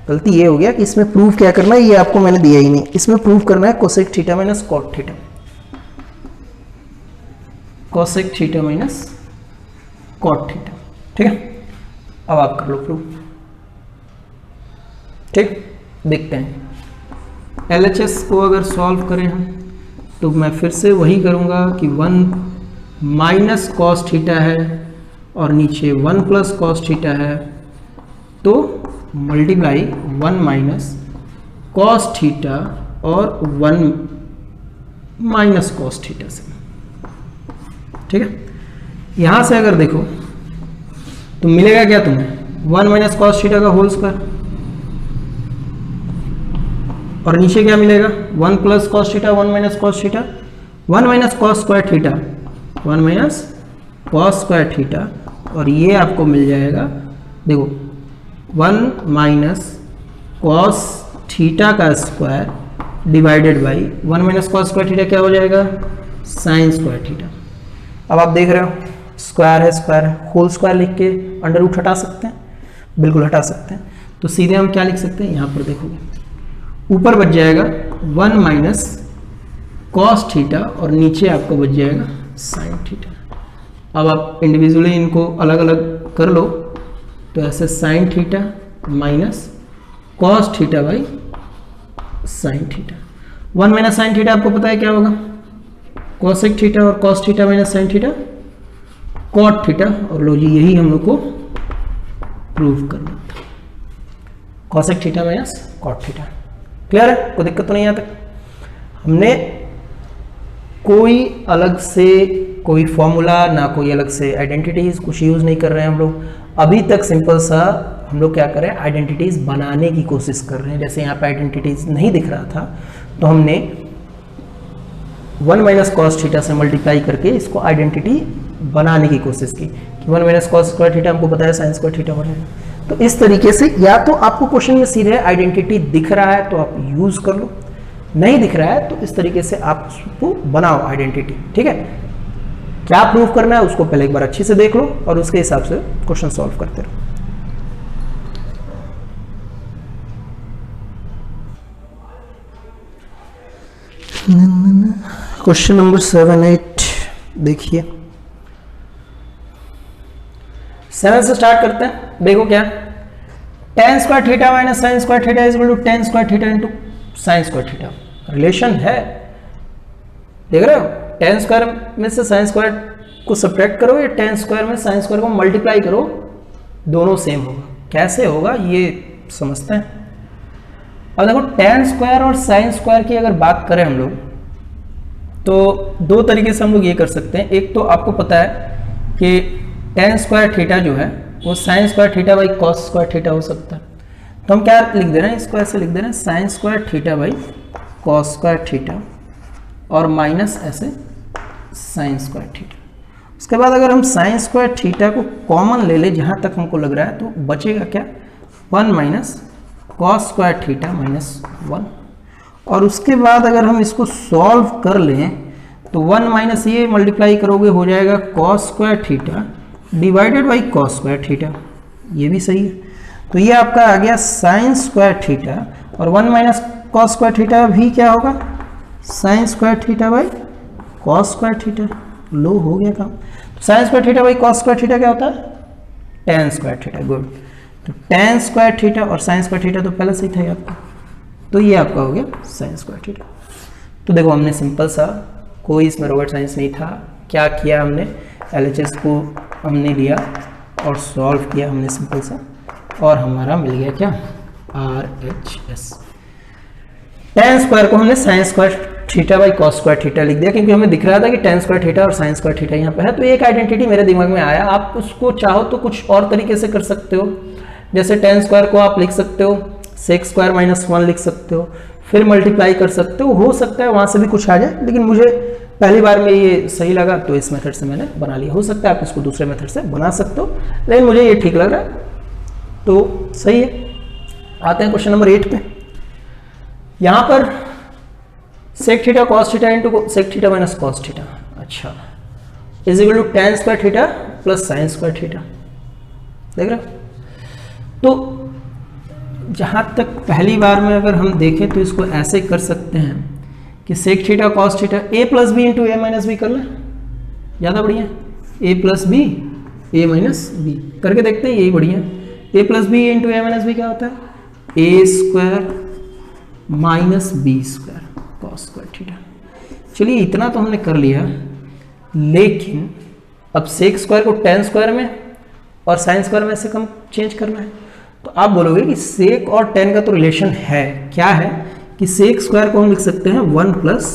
गलती ये हो गया कि इसमें प्रूव क्या करना है, ये आपको मैंने दिया ही नहीं। इसमें प्रूव करना है cosec theta minus cot theta, cosec theta minus cot theta. ठीक है, अब आप कर लो प्रूव। ठीक, देखते हैं LHS को अगर सॉल्व करें हम, तो मैं फिर से वही करूंगा कि 1 माइनस कॉस थीटा है और नीचे 1 प्लस कॉस थीटा है, तो मल्टीप्लाई 1 माइनस कॉस थीटा और 1 माइनस कॉस थीटा से। ठीक है, यहां से अगर देखो तो मिलेगा क्या तुम्हें 1 माइनस कॉस थीटा का होल स्क्वायर, और नीचे क्या मिलेगा 1 plus cos theta 1 minus cos theta 1 minus cos square theta 1 minus cos square theta, और ये आपको मिल जाएगा देखो 1 माइनस कॉस थीटा का square divided by 1 minus cos square theta क्या हो जाएगा साइन स्क्वायर थीटा। अब आप देख रहे हो स्क्वायर है स्क्वायर है, होल स्क्वायर लिख के अंडर रूट हटा सकते हैं, बिल्कुल हटा सकते हैं। तो सीधे हम क्या लिख सकते हैं, यहाँ पर देखोगे ऊपर बच जाएगा 1 माइनस कॉस थीटा और नीचे आपको बच जाएगा साइन थीटा। अब आप इंडिविजुअली इनको अलग अलग कर लो, तो ऐसे sine theta minus cos theta by sine theta. 1 minus sine theta आपको पता है क्या होगा, कॉसेक थीटा, और cos theta minus sine theta cot theta, और लो जी यही हम लोग को प्रूव करना था, cosec theta minus cot theta. Clear है, कोई दिक्कत तो नहीं आता। हमने कोई अलग से कोई फॉर्मूला ना कोई अलग से आइडेंटिटीज कुछ यूज नहीं कर रहे हैं हम लोग अभी तक। सिंपल सा हम लोग क्या कर रहे हैं, आइडेंटिटीज बनाने की कोशिश कर रहे हैं। जैसे यहाँ पे आइडेंटिटीज नहीं दिख रहा था तो हमने 1 माइनस कॉस थीटा से मल्टीप्लाई करके इसको आइडेंटिटी बनाने की कोशिश की कि 1 माइनस कॉस स्क्वायर थीटा हमको पता है साइन स्क्वायर थीटा बनेगा। तो इस तरीके से या तो आपको क्वेश्चन में सीधे आइडेंटिटी दिख रहा है तो आप यूज कर लो, नहीं दिख रहा है तो इस तरीके से आप उसको बनाओ आइडेंटिटी। ठीक है, क्या प्रूव करना है उसको पहले एक बार अच्छे से देख लो और उसके हिसाब से क्वेश्चन सॉल्व करते रहो। क्वेश्चन नंबर 7, 8 देखिए, 7 से स्टार्ट करते हैं। देखो क्या, tan square theta minus sine square theta is equal to tan square theta into sine square theta. Relation है, देख रहे हो, tan स्क्वायर में से साइन स्क्वायर को सब्ट्रैक्ट करो या tan स्क्वायर में साइन स्क्वायर को मल्टीप्लाई करो, दोनों सेम होगा। कैसे होगा ये समझते हैं। अब देखो tan स्क्वायर और साइन स्क्वायर की अगर बात करें हम लोग तो दो तरीके से हम लोग ये कर सकते हैं। एक तो आपको पता है कि tan स्क्वायर थीटा जो है वो sign square theta by cos square theta हो सकता है। तो हम क्या लिख दे रहे हैं, इसको ऐसे लिख दे रहे हैं sign square theta by cos square theta और माइनस ऐसे साइन स्क्वायर थीटा। उसके बाद अगर हम साइन स्क्वायर थीटा को कॉमन ले ले जहाँ तक हमको लग रहा है तो बचेगा क्या 1 minus cos square theta minus 1। और उसके बाद अगर हम इसको सॉल्व कर लें तो 1 माइनस ये मल्टीप्लाई करोगे हो जाएगा cos square theta divided by cos square theta, ये भी सही है। तो ये आपका आ गया साइन स्क्वायर थीटा और 1 माइनस कॉस स्क्वायर थीटा भी क्या होगा sine square theta by cos square theta. लो हो गया काम। तो sine square theta by cos square theta क्या होता है tan स्क्वायर थीटा। गुड, तो tan स्क्वायर थीटा और साइन स्क्वायर थीटा तो पहले से ही था आपका, तो ये आपका हो गया साइन स्क्वायर थीटा। तो देखो हमने सिंपल सा, कोई इसमें रॉकेट साइंस नहीं था। क्या किया हमने, LHS को हमने लिया और सॉल्व किया हमने सिंपल सा, और हमारा मिल गया क्या RHS। tan स्क्वायर को हमने sign square theta by cos square theta लिख दिया क्योंकि हमें दिख रहा था कि tan स्क्वायर थीटा और साइन स्क्वायर थीटा यहाँ पे है। तो एक आइडेंटिटी मेरे दिमाग में आया। आप उसको चाहो तो कुछ और तरीके से कर सकते हो, जैसे tan स्क्वायर को आप लिख सकते हो सेक स्क्वायर माइनस 1 लिख सकते हो, फिर मल्टीप्लाई कर सकते हो सकता है वहां से भी कुछ आ जाए, लेकिन मुझे पहली बार में ये सही लगा तो इस मेथड से मैंने बना लिया। हो सकता है आप इसको दूसरे मेथड से बना सकते हो, लेकिन मुझे ये ठीक लग रहा है तो सही है। आते हैं क्वेश्चन नंबर 8 पे। यहां पर sec theta cos theta into sec theta minus cos theta, अच्छा, is equal to tan square theta plus sine square theta. देख रहे हो, तो जहां तक पहली बार में अगर हम देखें तो इसको ऐसे कर सकते हैं कि sec theta cos theta a plus B into A minus B कर लें, ज़्यादा बढ़िया। a plus B A minus B करके देखते हैं, यही बढ़िया। a plus B into A minus B क्या होता है A square minus B square cos square theta. चलिए इतना तो हमने कर लिया, लेकिन अब सेक स्क्वायर को tan स्क्वायर में और साइन स्क्वायर में से कम चेंज करना है। तो आप बोलोगे कि सेक और tan का तो रिलेशन है, क्या है कि सेक स्क्वायर को हम लिख सकते हैं 1 प्लस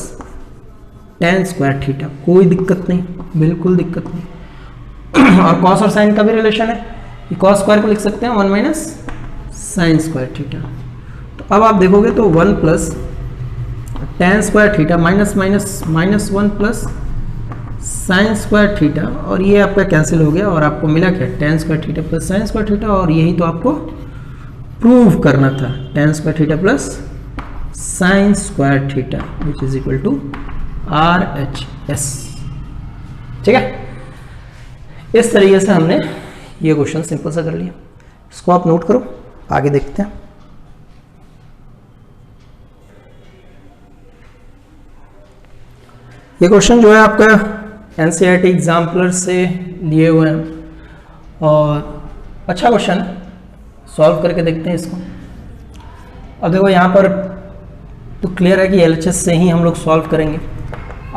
tan स्क्वायर थीटा, कोई दिक्कत नहीं, बिल्कुल दिक्कत नहीं। और कॉस और साइन का भी रिलेशन है, कॉस स्क्वायर को लिख सकते हैं 1 माइनस साइन स्क्वायर थीटा। तो अब आप देखोगे तो 1 plus tan square theta minus minus minus 1 plus sine square theta, और ये आपका कैंसिल हो गया और आपको मिला क्या, tan square theta plus sine square theta, और यही तो आपको प्रूव करना था, tan square theta plus sine square theta which is equal to RHS। ठीक है, इस तरीके से हमने ये क्वेश्चन सिंपल सा कर लिया। इसको आप नोट करो, आगे देखते हैं। ये क्वेश्चन जो है आपका NCERT एग्जाम्पलर से लिए हुए हैं और अच्छा क्वेश्चन है, सॉल्व करके देखते हैं इसको। अब देखो यहाँ पर तो क्लियर है कि LHS से ही हम लोग सॉल्व करेंगे।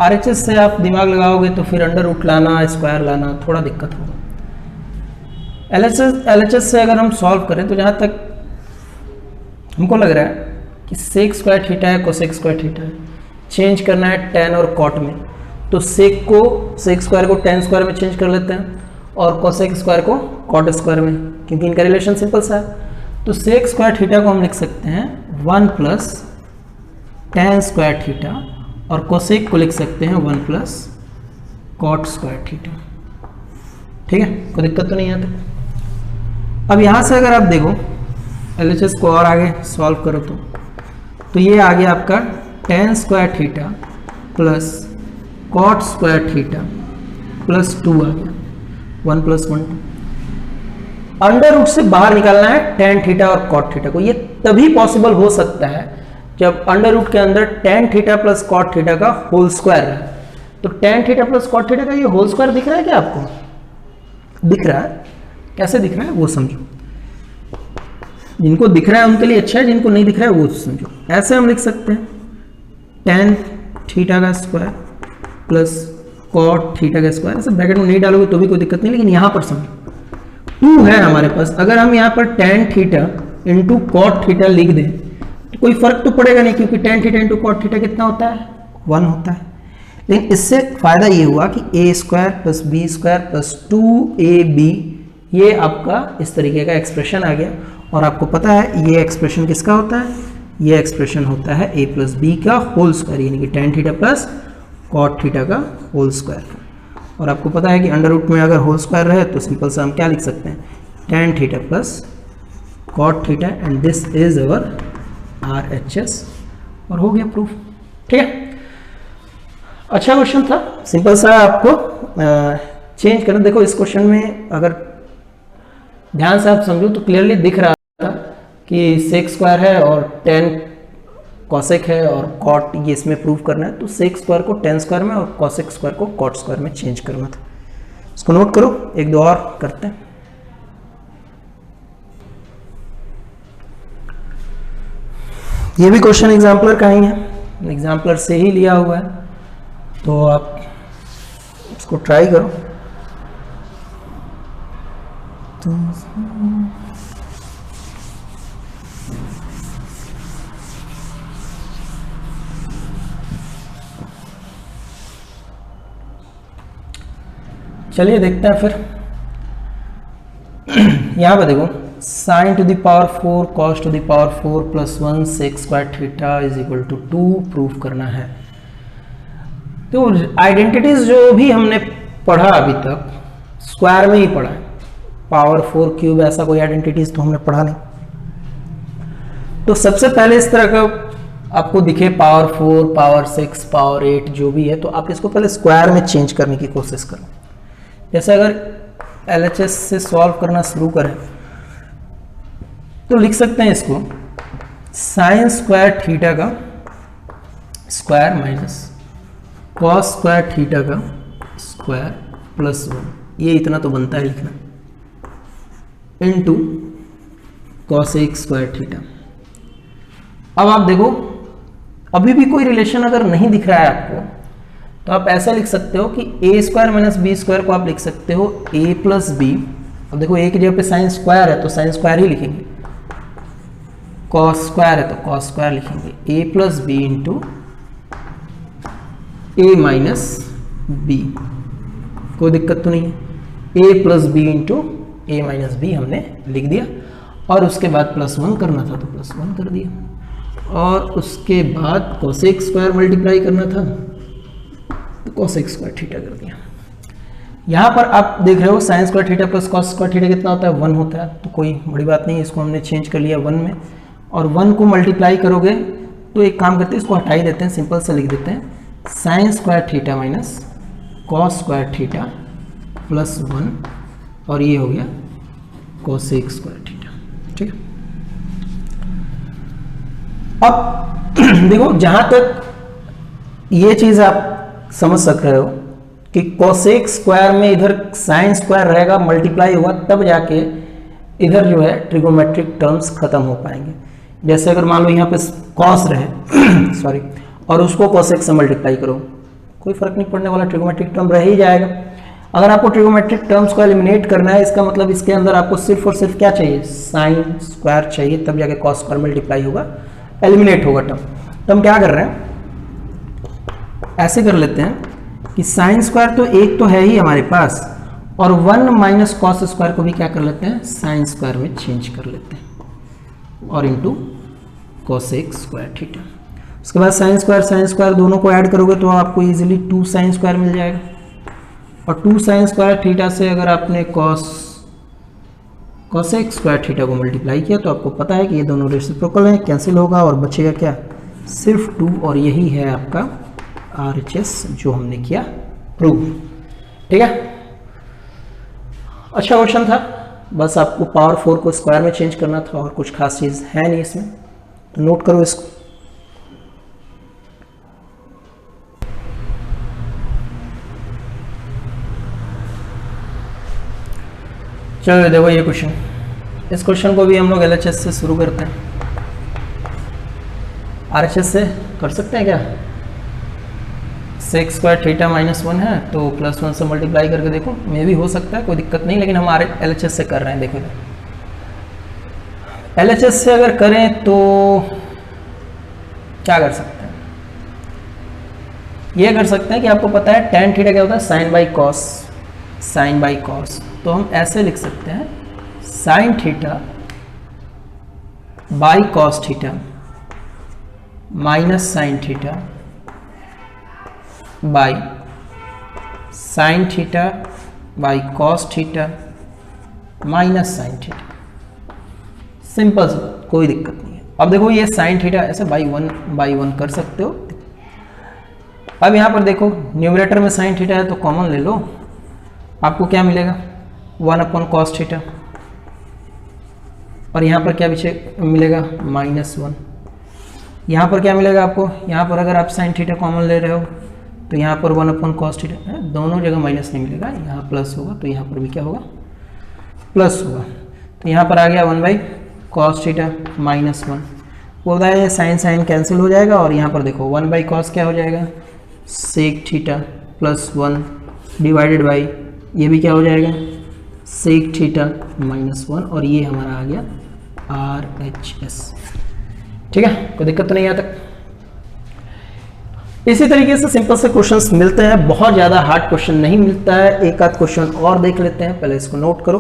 RHS से आप दिमाग लगाओगे तो फिर अंडर रूट लाना, स्क्वायर लाना थोड़ा दिक्कत होगा। LHS से अगर हम सॉल्व करें तो जहाँ तक हमको लग रहा है कि सेक स्क्वायर थीटा है, कोसेक स्क्वायर थीटा है, चेंज करना है टेन और कॉट में, तो सेक स्क्वायर को टेन स्क्वायर में चेंज कर लेते हैं और कोसेक स्क्वायर को कॉट स्क्वायर में, क्योंकि इनका रिलेशन सिंपल सा है। तो सेक स्क्वायर थीटा को हम लिख सकते हैं 1 प्लस टेन स्क्वायर थीटा, और कोसेक को लिख सकते हैं 1 प्लस कॉट स्क्वायर थीटा। ठीक है, कोई दिक्कत तो नहीं आती। अब यहाँ से अगर आप देखो LHS को और आगे सॉल्व करो तो ये आ गया आपका tan square theta plus cot square theta plus 2 आ गया, 1 प्लस 1 2। अंडर रूट से बाहर निकालना है टेन थीटा और कॉट थीटा को। ये तभी पॉसिबल हो सकता है जब अंडर रूट के अंदर tan theta plus cot theta का होल स्क्वायर है। तो tan theta plus cot theta का ये होल स्क्वायर दिख रहा है क्या आपको? दिख रहा है। कैसे दिख रहा है वो समझो। जिनको दिख रहा है उनके लिए अच्छा है, जिनको नहीं दिख रहा है वो समझो। ऐसे हम लिख सकते हैं टेन थीटा का स्क्वायर प्लस कॉट थीटा का स्क्वायर। ऐसे ब्रैकेट में नहीं डालोगे तो भी कोई दिक्कत नहीं, लेकिन यहाँ पर समझो 2 है हमारे पास। अगर हम यहाँ पर tan theta into cot theta लिख दें तो कोई फर्क तो पड़ेगा नहीं, क्योंकि tan theta into cot theta कितना होता है? 1 होता है। लेकिन इससे फायदा ये हुआ कि A square plus B square plus 2ab, ये आपका इस तरीके का एक्सप्रेशन आ गया। और आपको पता है ये एक्सप्रेशन किसका होता है? ये एक्सप्रेशन होता है a प्लस बी का होल स्क्वायर, यानी कि tan theta plus cot theta का होल स्क्वायर। और आपको पता है कि अंडर रूट में अगर होल स्क्वायर रहे तो सिंपल सा हम क्या लिख सकते हैं? Tan theta plus cot theta, and this is our RHS। और हो गया प्रूफ। ठीक है, अच्छा क्वेश्चन था, सिंपल सा आपको चेंज करना। देखो इस क्वेश्चन में अगर ध्यान से आप समझो तो क्लियरली दिख रहा था कि सेक स्क्वायर है और टेन कॉसेक है और कॉट, ये इसमें प्रूव करना है। तो सेक स्क्वायर को टेन स्क्वायर में और कॉसेक स्क्वायर को कॉट स्क्वायर में चेंज करना था। इसको नोट करो, एक दो और करते हैं। ये भी क्वेश्चन एग्जाम्पलर का ही है, एग्जाम्पलर से ही लिया हुआ है, तो आप इसको ट्राई करो। तो चलिए देखते हैं फिर। यहां पर देखो sine to the power 4 cos to the power 4 plus 1 sec square theta is equal to 2 proof करना है। तो आइडेंटिटीज जो भी हमने पढ़ा अभी तक स्क्वायर में ही पढ़ा है, पावर 4 क्यूब ऐसा कोई आइडेंटिटीज तो हमने पढ़ा नहीं। तो सबसे पहले इस तरह का आपको दिखे पावर 4 पावर 6 पावर 8 जो भी है, तो आप इसको पहले स्क्वायर में चेंज करने की कोशिश करो। जैसे अगर LHS से सॉल्व करना शुरू करें तो लिख सकते हैं इसको साइन स्क्वायर थीटा का square minus cos square theta का स्क्वायर प्लस 1, ये इतना तो बनता है लिखना, इनटू कॉसेक स्क्वायर थीटा। अब आप देखो अभी भी कोई रिलेशन अगर नहीं दिख रहा है आपको तो आप ऐसा लिख सकते हो कि A square minus B square को आप लिख सकते हो ए प्लस बी। अब देखो ए की जगह पे साइन स्क्वायर है तो साइन स्क्वायर ही लिखेंगे, कॉस स्क्वायर है तो कॉस स्क्वायर लिखेंगे, A plus B into A minus B. कोई दिक्कत तो नहीं है, A plus B into a minus B हमने लिख दिया, और उसके बाद +1 करना था तो +1 कर दिया, और उसके बाद कोसेक स्क्वायर मल्टीप्लाई करना था तो कोसेक स्क्वायर थीटा कर दिया। यहाँ पर आप देख रहे हो sign square theta plus cos square theta कितना होता है, 1 होता है, तो कोई बड़ी बात नहीं है, इसको हमने चेंज कर लिया 1 में, और 1 को मल्टीप्लाई करोगे तो एक काम करते हैं, इसको हटा ही देते हैं, सिंपल से लिख देते हैं sign square theta minus cos square theta plus 1, और ये हो गया कोसेक स्क्वायर थीटा। ठीक है, अब देखो जहां तक ये चीज आप समझ सक रहे हो कि कोसेक स्क्वायर में इधर साइन स्क्वायर रहेगा, मल्टीप्लाई होगा, तब जाके इधर जो है ट्रिगोमेट्रिक टर्म्स खत्म हो पाएंगे। जैसे अगर मान लो यहाँ पे कॉस रहे सॉरी, और उसको कोसेक से मल्टीप्लाई करो, कोई फर्क नहीं पड़ने वाला, ट्रिगोमेट्रिक टर्म रह ही जाएगा। अगर आपको ट्रिगोमेट्रिक टर्म्स को एलिमिनेट करना है, इसका मतलब इसके अंदर आपको सिर्फ और सिर्फ क्या चाहिए, साइन स्क्वायर चाहिए, तब जाके कॉस स्क्वायर मल्टीप्लाई होगा, एलिमिनेट होगा टर्म। तो हम क्या कर रहे हैं, ऐसे कर लेते हैं कि साइन स्क्वायर तो एक तो है ही हमारे पास, और 1 माइनस कॉस स्क्वायर को भी क्या कर लेते हैं, साइन स्क्वायर में चेंज कर लेते हैं, और इंटू कोसेक स्क्वायर थीटा। उसके बाद साइन स्क्वायर दोनों को ऐड करोगे तो आपको इजीली 2 साइन स्क्वायर मिल जाएगा, और 2 साइन स्क्वायर थीटा से अगर आपने कोसेक स्क्वायर थीटा को मल्टीप्लाई किया तो आपको पता है कि ये दोनों रेसिप्रोकल हैं, कैंसिल होगा और बचेगा क्या, सिर्फ 2, और यही है आपका RHS जो हमने किया प्रूव। ठीक है, अच्छा क्वेश्चन था, बस आपको पावर 4 को स्क्वायर में चेंज करना था, और कुछ खास चीज है नहीं इसमें, तो नोट करो इसको। चलो देखो ये क्वेश्चन, इस क्वेश्चन को भी हम लोग LHS से शुरू करते हैं, RHS से कर सकते हैं क्या, सेक स्क्वायर थीटा -1 है तो +1 से मल्टीप्लाई करके देखो, मे भी हो सकता है, कोई दिक्कत नहीं, लेकिन हम LHS से कर रहे हैं। देखो LHS से अगर करें तो क्या कर सकते हैं, ये कर सकते हैं कि आपको पता है tan थीटा क्या होता है, साइन बाई कॉस, तो हम ऐसे लिख सकते हैं sign theta by cos theta minus sine theta by sine theta by cos theta minus sine theta. Simple सा, कोई दिक्कत नहीं है। अब देखो ये साइन थीटा ऐसे बाई वन कर सकते हो। अब यहाँ पर देखो न्यूमरेटर में साइन थीटा है तो कॉमन ले लो, आपको क्या मिलेगा 1 कॉस थीटा, और यहाँ पर क्या पीछे मिलेगा -1। यहाँ पर क्या मिलेगा आपको, यहाँ पर अगर आप साइन थीटा कॉमन ले रहे हो तो यहाँ पर 1 कॉस थीटा, दोनों जगह माइनस नहीं मिलेगा, यहाँ प्लस होगा तो यहाँ पर भी क्या होगा प्लस होगा। तो यहाँ पर आ गया 1 कॉस थीटा -1, बोल रहा है साइन कैंसिल हो जाएगा, और यहाँ पर देखो 1 कॉस क्या हो जाएगा सेक थीटा +1 डिवाइडेड बाई ये भी क्या हो जाएगा सेक थीटा -1, और ये हमारा आ गया RHS। ठीक है, कोई दिक्कत तो नहीं आता। इसी तरीके से सिंपल से क्वेश्चंस मिलते हैं, बहुत ज़्यादा हार्ड क्वेश्चन नहीं मिलता है। एक आध क्वेश्चन और देख लेते हैं, पहले इसको नोट करो।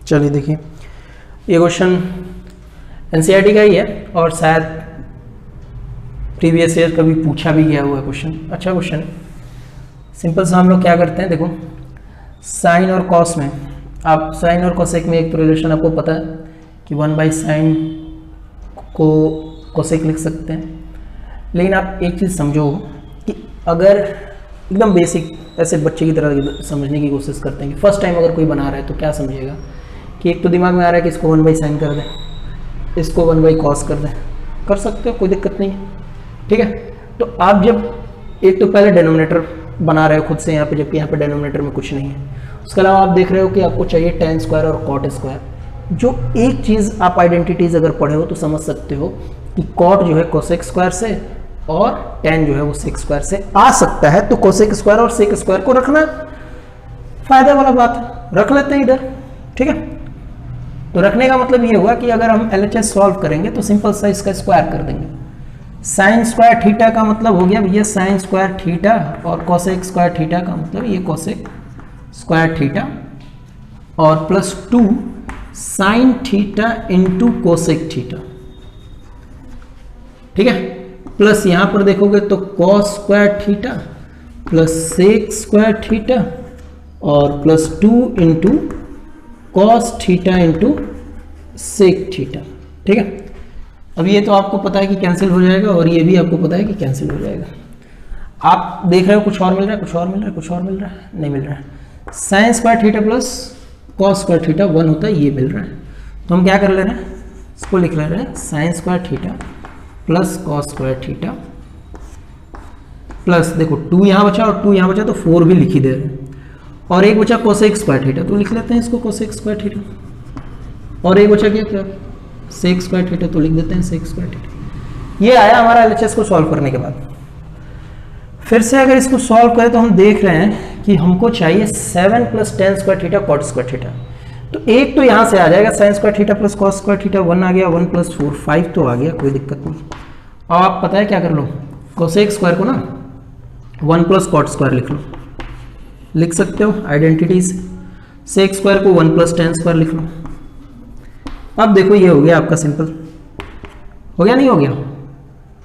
चलिए देखिए, ये क्वेश्चन NCERT का ही है और शायद प्रीवियस ईयर कभी पूछा भी गया हुआ है क्वेश्चन। अच्छा क्वेश्चन है, सिंपल से हम लोग क्या करते हैं, देखो साइन और कॉस में, आप साइन और कोसेक में एक तो रिलेशन आपको पता है कि 1 साइन को कोसेक लिख सकते हैं, लेकिन आप एक चीज़ समझो कि अगर एकदम बेसिक ऐसे बच्चे की तरह समझने की कोशिश करते हैं कि फर्स्ट टाइम अगर कोई बना रहा है तो क्या समझेगा कि एक तो दिमाग में आ रहा है कि इसको 1 साइन कर दें, इसको 1 कॉस कर दें, कर सकते हो, कोई दिक्कत नहीं है। ठीक है, तो आप जब एक तो पहले डेनोमिनेटर बना रहे हो खुद से यहाँ पे, जबकि यहाँ पे डेनोमिनेटर में कुछ नहीं है, उसके अलावा आप देख रहे हो कि आपको चाहिए tan स्क्वायर और cot स्क्वायर। जो एक चीज़ आप आइडेंटिटीज अगर पढ़े हो तो समझ सकते हो कि cot जो है कोसेक स्क्वायर से और tan जो है वो सेक स्क्वायर से आ सकता है, तो कोसेक स्क्वायर और सेक स्क्वायर को रखना फायदा वाला बात है, रख लेते हैं इधर। ठीक है, तो रखने का मतलब ये हुआ कि अगर हम LHS सॉल्व करेंगे तो सिंपल सा इसका स्क्वायर कर देंगे, साइन स्क्वायर थीटा का मतलब हो गया भैया साइन स्क्वायर थीटा, और कोसेक स्क्वायर थीटा का मतलब ये कोसेक स्क्वायर थीटा, और plus 2 sine theta into cosec theta, ठीक है। प्लस यहां पर देखोगे तो cos square theta plus sec square theta और plus 2 into cos theta into sec theta, ठीक है। अब ये तो आपको पता है कि कैंसिल हो जाएगा, और ये भी आपको पता है कि कैंसिल हो जाएगा। आप देख रहे हो कुछ और मिल रहा है, कुछ और मिल रहा है, कुछ और मिल रहा है, नहीं मिल रहा है। Sign square theta plus cos square theta 1 होता है, ये मिल रहा है। तो हम क्या कर ले रहे हैं, इसको लिख ले रहे हैं sign square theta plus cos square theta plus, देखो 2 यहाँ बचा और 2 यहाँ बचा तो 4 भी लिख ही दे रहे हैं, और एक बचा कोसेक स्क्वायर थीटा, तो लिख लेते हैं इसको कोसेक स्क्वायर थीटा, और एक बचा क्या सेक स्क्वायर थीटा, तो लिख देते हैं सेक स्क्वायर थीटा। ये आया हमारा एलएचएस को सॉल्व करने के बाद। फिर से अगर इसको सॉल्व करें तो हम देख रहे हैं कि हमको चाहिए 7 plus tan square theta cot square theta. तो एक तो यहाँ से आ जाएगा sine square theta plus cos square theta, 1 आ गया, 1 प्लस 4 5 तो आ गया, कोई दिक्कत नहीं। अब आप पता है क्या कर लो, कोसेक स्क्वायर को ना 1 प्लस कॉट स्क्वायर लिख लो, लिख सकते हो आइडेंटिटीज। सेक स्क्वायर को 1 प्लस टेन स्क्वायर लिख लो। अब देखो ये हो गया आपका सिंपल, हो गया नहीं हो गया।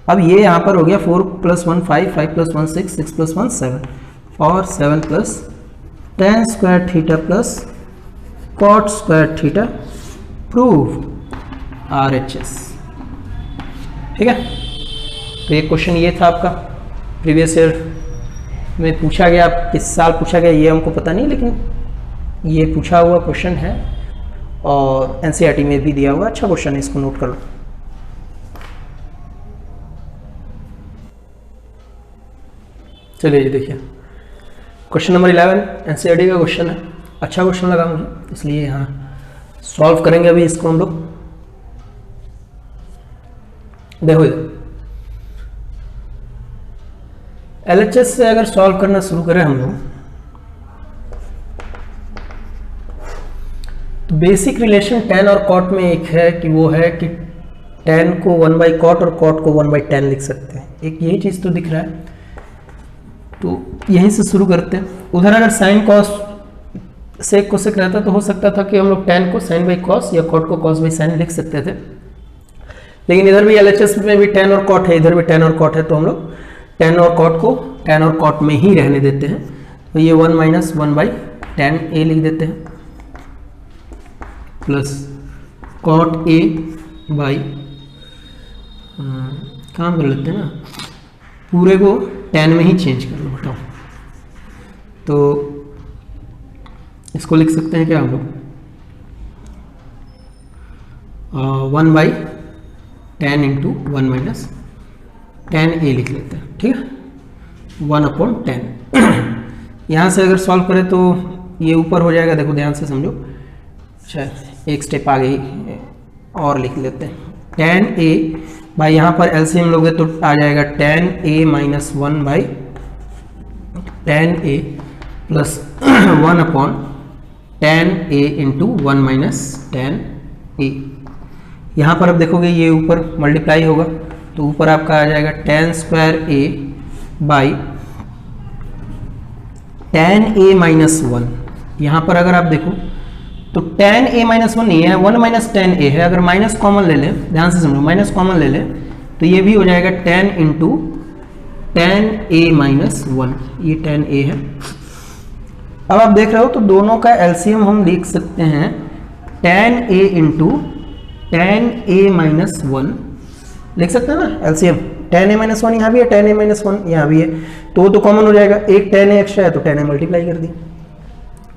अब ये यहाँ पर हो गया 4 प्लस 1 5, 5 प्लस 1 6, 6 प्लस 1 7, और 7 plus tan square theta plus cot square theta, prove RHS, ठीक है। तो ये क्वेश्चन ये था आपका, प्रीवियस ईयर में पूछा गया, किस साल पूछा गया ये हमको पता नहीं, लेकिन ये पूछा हुआ क्वेश्चन है और NCERT में भी दिया हुआ, अच्छा क्वेश्चन है, इसको नोट कर लो। चलिए ये देखिए क्वेश्चन नंबर 11 NCERT का क्वेश्चन है, अच्छा क्वेश्चन लगा मुझे, इसलिए यहाँ सॉल्व करेंगे अभी इसको हम लोग। देखो LHS से अगर सॉल्व करना शुरू करें हम लोग, तो बेसिक रिलेशन tan और cot में एक है कि वो है कि tan को 1 बाई कॉट और cot को 1 बाई tan लिख सकते हैं, एक यही चीज़ तो दिख रहा है। तो यहीं से शुरू करते हैं। उधर अगर साइन कॉस सेक कोसेक रहता तो हो सकता था कि हम लोग tan को साइन बाई कॉस या cot को cos बाई साइन लिख सकते थे, लेकिन इधर भी LHS में भी tan और cot है, इधर भी tan और cot है, तो हम लोग tan और cot को tan और cot में ही रहने देते हैं। तो ये 1 माइनस 1 बाई tan A लिख देते हैं, प्लस cot A बाई, काम कर लेते हैं ना, पूरे को tan में ही चेंज कर लो, बताओ। तो इसको लिख सकते हैं क्या हम लोग, 1 by tan into 1 minus tan A लिख लेते हैं, ठीक है, 1 अपॉन 10। यहाँ से अगर सॉल्व करें तो ये ऊपर हो जाएगा, देखो ध्यान से समझो, अच्छा एक स्टेप आगे और लिख लेते हैं, tan A भाई, यहाँ पर एलसीएम लोगे तो आ जाएगा tan A minus 1 by tan A plus 1 upon tan A into 1 minus tan A। यहाँ पर अब देखोगे ये ऊपर मल्टीप्लाई होगा, तो ऊपर आपका आ जाएगा tan square A by tan A minus 1। यहाँ पर अगर आप देखो तो tan A माइनस 1 नहीं है, 1 माइनस tan A है। अगर माइनस कॉमन ले लें, ध्यान से समझो, माइनस कॉमन ले लें तो ये भी हो जाएगा tan into tan A minus 1, ये tan A है। अब आप देख रहे हो तो दोनों का एलसीएम हम लिख सकते हैं tan A into tan A minus 1 लिख सकते हैं ना, एलसीएम tan A माइनस 1 यहाँ भी है, tan A माइनस 1 यहाँ भी है, तो वो तो कॉमन हो जाएगा, एक tan A एक्स्ट्रा है तो tan A मल्टीप्लाई कर दी।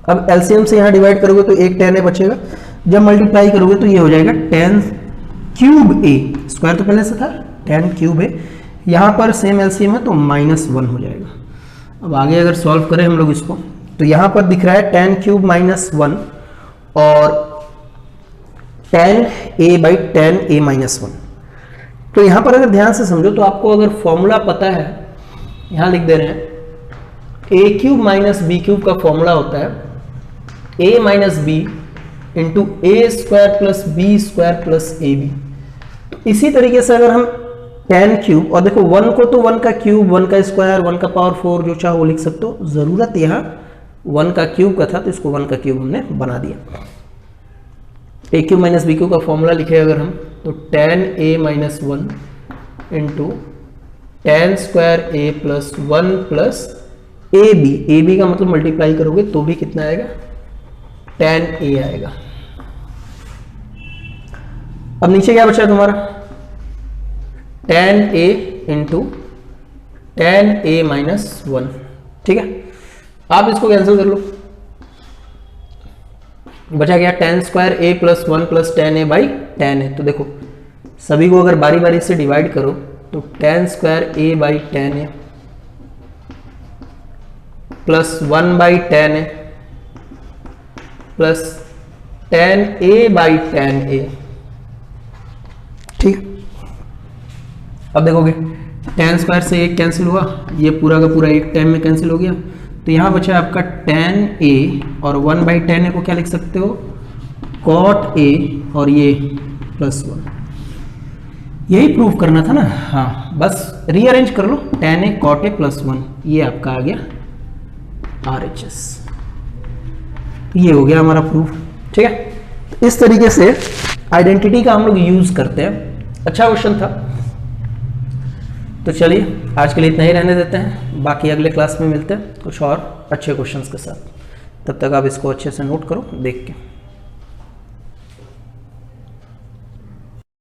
अब एलसीएम से यहाँ डिवाइड करोगे तो एक tan A बचेगा, जब मल्टीप्लाई करोगे तो ये हो जाएगा tan क्यूब A, स्क्वायर तो पहले से था, tan क्यूब A, यहाँ पर सेम एलसीएम है तो माइनस 1 हो जाएगा। अब आगे अगर सॉल्व करें हम लोग इसको, तो यहाँ पर दिख रहा है tan क्यूब माइनस 1 और tan A by tan A minus 1। तो यहाँ पर अगर ध्यान से समझो तो आपको अगर फॉर्मूला पता है, यहाँ लिख दे रहे हैं, a cube minus B cube का फॉर्मूला होता है a minus B into A square plus B square plus A B. तो इसी तरीके से अगर हम टेन क्यूब, और देखो 1 को तो 1 का क्यूब, 1 का स्क्वायर, 1 का पावर 4 जो चाहो वो लिख सकते हो। जरूरत यहाँ 1 का क्यूब का था तो इसको 1 का क्यूब हमने बना दिया। A cube minus B cube का फॉर्मूला लिखे अगर हम, तो tan A minus 1 into tan square A plus 1 plus A B का मतलब मल्टीप्लाई करोगे तो भी कितना आएगा, टेन ए आएगा। अब नीचे क्या बचा तुम्हारा, ten A into ten A minus 1, ठीक है। आप इसको कैंसिल कर लो, बचा गया tan square A plus 1 plus tan A by tan A. तो देखो सभी को अगर बारी बारी से डिवाइड करो तो tan square A by tan A plus 1 by tan A plus tan A by tan A, ठीक। अब देखोगे टेन स्क्वायर से एक कैंसिल हुआ, ये पूरा का पूरा एक टाइम में कैंसिल हो गया, तो यहाँ बचा आपका टेन ए, और 1 बाई टेन ए को क्या लिख सकते हो, कॉट ए, और ये प्लस 1। यही प्रूव करना था ना, हाँ बस रीअरेंज कर लो, tan A cot A plus 1, ये आपका आ गया RHS। ये हो गया हमारा प्रूफ, ठीक है। तो इस तरीके से आइडेंटिटी का हम लोग यूज करते हैं। अच्छा क्वेश्चन था। तो चलिए आज के लिए इतना ही रहने देते हैं, बाकी अगले क्लास में मिलते हैं कुछ और अच्छे क्वेश्चंस के साथ। तब तक आप इसको अच्छे से नोट करो देख के।